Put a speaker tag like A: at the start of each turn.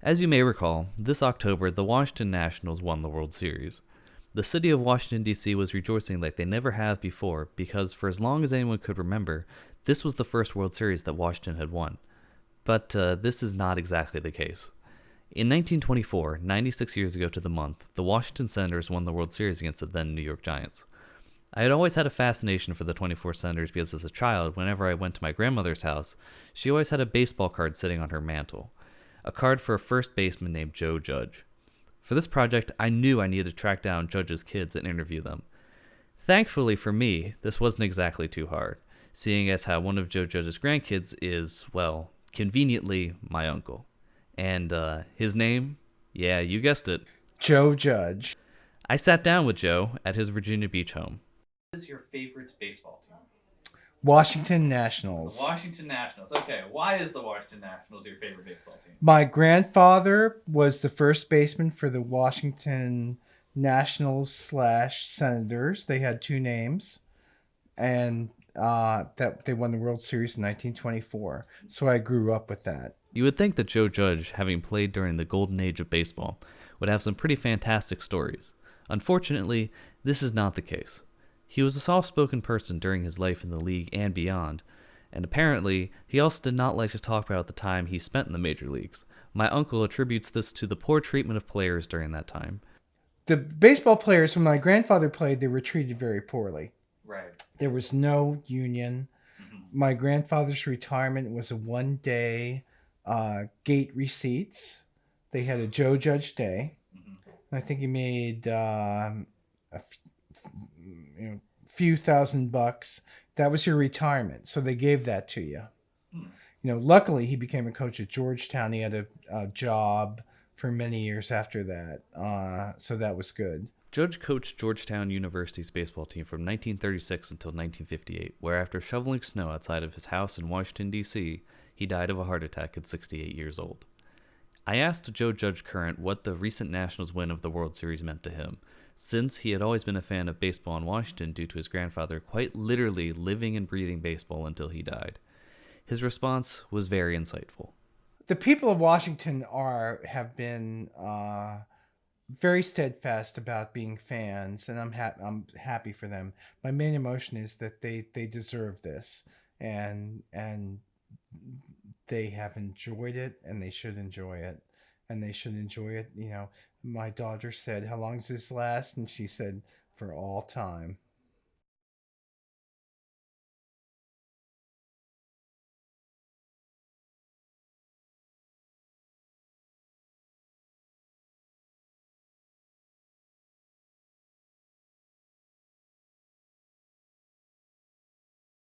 A: As you may recall, this October the Washington Nationals won the World Series. The city of Washington, D.C. was rejoicing like they never have before because, for as long as anyone could remember, this was the first World Series that Washington had won. But this is not exactly the case. In 1924, 96 years ago to the month, the Washington Senators won the World Series against the then New York Giants. I had always had a fascination for the 24 Senators because as a child, whenever I went to my grandmother's house, she always had a baseball card sitting on her mantle. A card for a first baseman named Joe Judge. For this project, I knew I needed to track down Judge's kids and interview them. Thankfully for me, this wasn't exactly too hard, seeing as how one of Joe Judge's grandkids is, well, conveniently my uncle. And his name? Yeah, you guessed it.
B: Joe Judge.
A: I sat down with Joe at his Virginia Beach home. What is your favorite baseball team?
B: Washington Nationals.
A: The Washington Nationals. Okay, why is the Washington Nationals your favorite baseball team?
B: My grandfather was the first baseman for the Washington Nationals / Senators. They had two names, and that they won the World Series in 1924. So I grew up with that.
A: You would think that Joe Judge, having played during the golden age of baseball, would have some pretty fantastic stories. Unfortunately, this is not the case. He was a soft-spoken person during his life in the league and beyond, and apparently, he also did not like to talk about the time he spent in the major leagues. My uncle attributes this to the poor treatment of players during that time.
B: The baseball players, when my grandfather played, they were treated very poorly.
A: Right.
B: There was no union.
A: Mm-hmm.
B: My grandfather's retirement was a one-day gate receipts. They had a Joe Judge Day. Mm-hmm. I think he made few $1,000. That was your retirement, so they gave that to you. Luckily he became a coach at Georgetown. He had a job for many years after that, so that was good.
A: Judge coached Georgetown University's baseball team from 1936 until 1958, where after shoveling snow outside of his house in Washington, D.C., he died of a heart attack at 68 years old. I asked Joe Judge Current what the recent Nationals win of the World Series meant to him, since he had always been a fan of baseball in Washington due to his grandfather quite literally living and breathing baseball until he died. His response was very insightful.
B: The people of Washington have been very steadfast about being fans, and I'm happy for them. My main emotion is that they deserve this, and they have enjoyed it, and they should enjoy it. And they should enjoy it. My daughter said, "How long does this last?" And she said, "For all time."